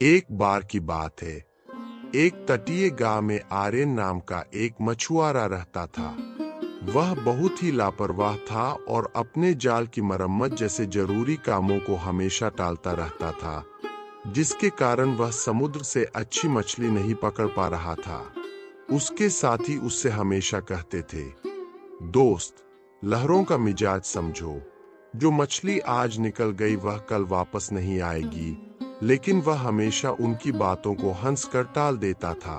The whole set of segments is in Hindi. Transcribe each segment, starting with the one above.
एक बार की बात है। एक तटीय गांव में आर्यन नाम का एक मछुआरा रहता था। वह बहुत ही लापरवाह था और अपने जाल की मरम्मत जैसे जरूरी कामों को हमेशा टालता रहता था, जिसके कारण वह समुद्र से अच्छी मछली नहीं पकड़ पा रहा था। उसके साथी उससे हमेशा कहते थे, दोस्त, लहरों का मिजाज समझो। जो मछली आज निकल गई वह कल वापस नहीं आएगी। लेकिन वह हमेशा उनकी बातों को हंसकर टाल देता था।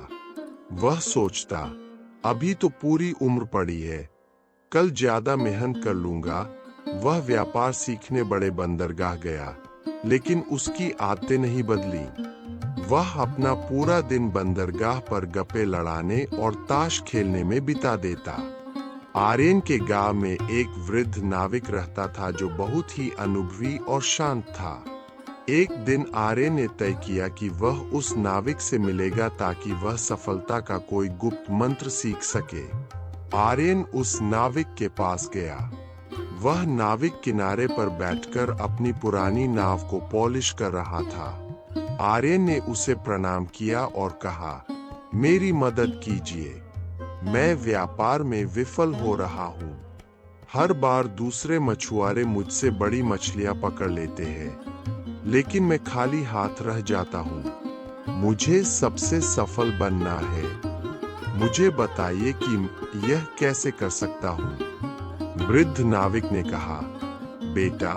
वह सोचता, अभी तो पूरी उम्र पड़ी है, कल ज्यादा मेहनत कर लूंगा। वह व्यापार सीखने बड़े बंदरगाह गया, लेकिन उसकी आदतें नहीं बदली। वह अपना पूरा दिन बंदरगाह पर गप्पे लड़ाने और ताश खेलने में बिता देता। आर्यन के गांव में एक वृद्ध नाविक रहता था जो बहुत ही अनुभवी और शांत था। एक दिन आर्यन ने तय किया कि वह उस नाविक से मिलेगा ताकि वह सफलता का कोई गुप्त मंत्र सीख सके। आर्यन उस नाविक के पास गया। वह नाविक किनारे पर बैठकर अपनी पुरानी नाव को पॉलिश कर रहा था। आर्यन ने उसे प्रणाम किया और कहा, मेरी मदद कीजिए, मैं व्यापार में विफल हो रहा हूँ। हर बार दूसरे मछुआरे मुझसे बड़ी मछलियाँ पकड़ लेते हैं, लेकिन मैं खाली हाथ रह जाता हूँ। मुझे सबसे सफल बनना है। मुझे बताइए कि यह कैसे कर सकता हूँ। वृद्ध नाविक ने कहा, बेटा,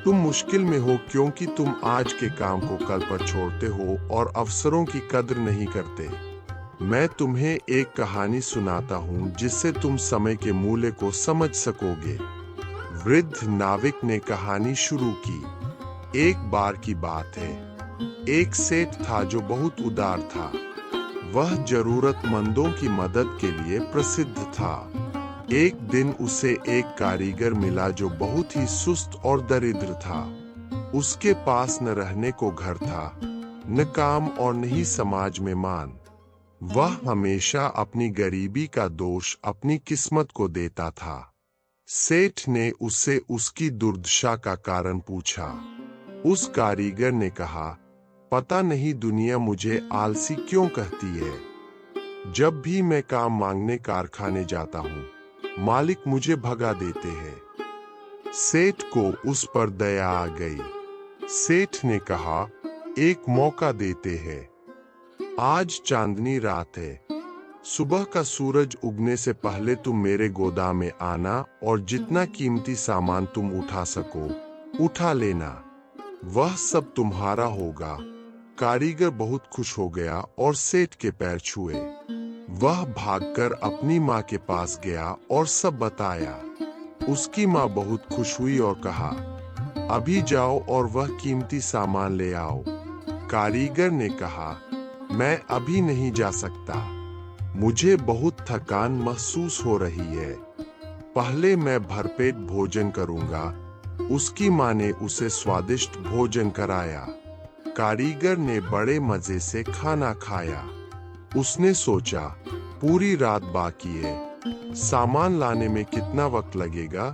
तुम मुश्किल में हो क्योंकि तुम आज के काम को कल पर छोड़ते हो और अवसरों की कद्र नहीं करते। मैं तुम्हें एक कहानी सुनाता हूँ जिससे तुम समय के मूल्य को समझ सकोगे। वृद्ध नाविक ने कहानी शुरू की। एक बार की बात है। एक सेठ था जो बहुत उदार था। वह जरूरतमंदों की मदद के लिए प्रसिद्ध था। एक दिन उसे एक कारीगर मिला जो बहुत ही सुस्त और दरिद्र था। उसके पास न रहने को घर था, न काम और न ही समाज में मान। वह हमेशा अपनी गरीबी का दोष अपनी किस्मत को देता था। सेठ ने उससे उसकी दुर्दशा का कारण पूछा। उस कारीगर ने कहा, पता नहीं दुनिया मुझे आलसी क्यों कहती है। जब भी मैं काम मांगने कारखाने जाता हूँ, मालिक मुझे भगा देते हैं। सेठ को उस पर दया आ गई। सेठ ने कहा, एक मौका देते हैं। आज चांदनी रात है। सुबह का सूरज उगने से पहले तुम मेरे गोदाम में आना और जितना कीमती सामान तुम उठा सको उठा लेना। वह सब तुम्हारा होगा। कारीगर बहुत खुश हो गया और सेठ के पैर छुए। वह भागकर अपनी माँ के पास गया और सब बताया। उसकी माँ बहुत खुश हुई और कहा, अभी जाओ और वह कीमती सामान ले आओ। कारीगर ने कहा, मैं अभी नहीं जा सकता। मुझे बहुत थकान महसूस हो रही है। पहले मैं भरपेट भोजन करूंगा। उसकी माँ ने उसे स्वादिष्ट भोजन कराया। कारीगर ने बड़े मजे से खाना खाया। उसने सोचा, पूरी रात बाकी है, सामान लाने में कितना वक्त लगेगा।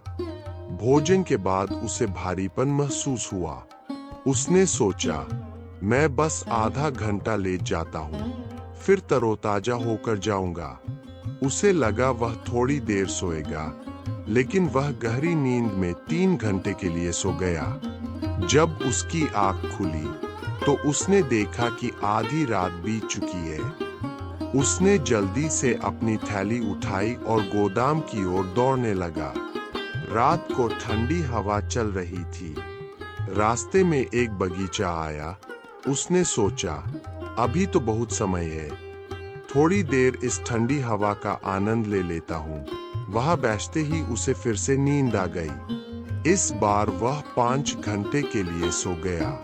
भोजन के बाद उसे भारीपन महसूस हुआ। उसने सोचा, मैं बस आधा घंटा लेट जाता हूँ, फिर तरोताजा होकर जाऊंगा। उसे लगा वह थोड़ी देर सोएगा, लेकिन वह गहरी नींद में 3 घंटे के लिए सो गया। जब उसकी आंख खुली तो उसने देखा कि आधी रात बीत चुकी है। उसने जल्दी से अपनी थैली उठाई और गोदाम की ओर दौड़ने लगा। रात को ठंडी हवा चल रही थी। रास्ते में एक बगीचा आया। उसने सोचा, अभी तो बहुत समय है, थोड़ी देर इस ठंडी हवा का आनंद ले लेता हूँ। वहां बैठते ही उसे फिर से नींद आ गई। इस बार वह 5 घंटे के लिए सो गया।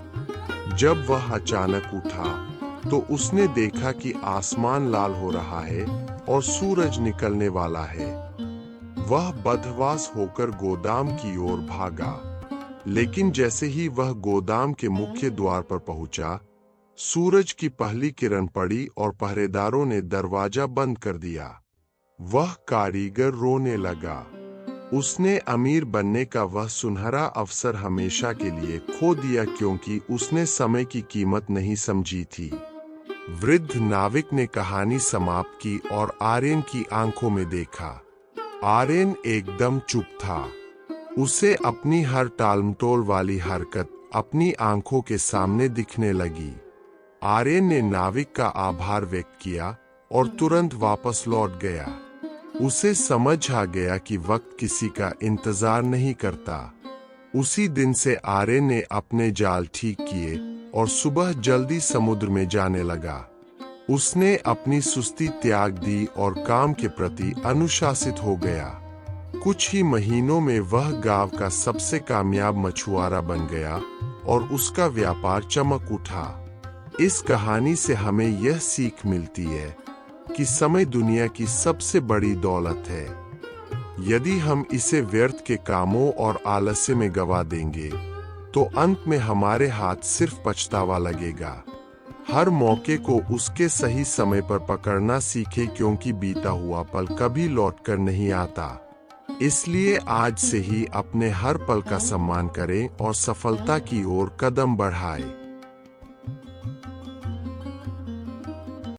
जब वह अचानक उठा तो उसने देखा कि आसमान लाल हो रहा है और सूरज निकलने वाला है। वह बदहवास होकर गोदाम की ओर भागा, लेकिन जैसे ही वह गोदाम के मुख्य द्वार पर पहुंचा, सूरज की पहली किरण पड़ी और पहरेदारों ने दरवाजा बंद कर दिया। वह कारीगर रोने लगा। उसने अमीर बनने का वह सुनहरा अवसर हमेशा के लिए खो दिया क्योंकि उसने समय की कीमत नहीं समझी थी। वृद्ध नाविक ने कहानी समाप्त की और आर्यन की आंखों में देखा। आर्यन एकदम चुप था। उसे अपनी हर टालमटोल वाली हरकत अपनी आंखों के सामने दिखने लगी। आर्यन ने नाविक का आभार व्यक्त किया और तुरंत वापस लौट गया। उसे समझ आ गया कि वक्त किसी का इंतजार नहीं करता। उसी दिन से आर्यन ने अपने जाल ठीक किए और सुबह जल्दी समुद्र में जाने लगा। उसने अपनी सुस्ती त्याग दी और काम के प्रति अनुशासित हो गया। कुछ ही महीनों में वह गांव का सबसे कामयाब मछुआरा बन गया और उसका व्यापार चमक उठा। इस कहानी से हमें यह सीख मिलती है कि समय दुनिया की सबसे बड़ी दौलत है। यदि हम इसे व्यर्थ के कामों और आलस्य में गवा देंगे तो अंत में हमारे हाथ सिर्फ पछतावा लगेगा। हर मौके को उसके सही समय पर पकड़ना सीखें क्योंकि बीता हुआ पल कभी लौटकर नहीं आता। इसलिए आज से ही अपने हर पल का सम्मान करें और सफलता की ओर कदम बढ़ाएं।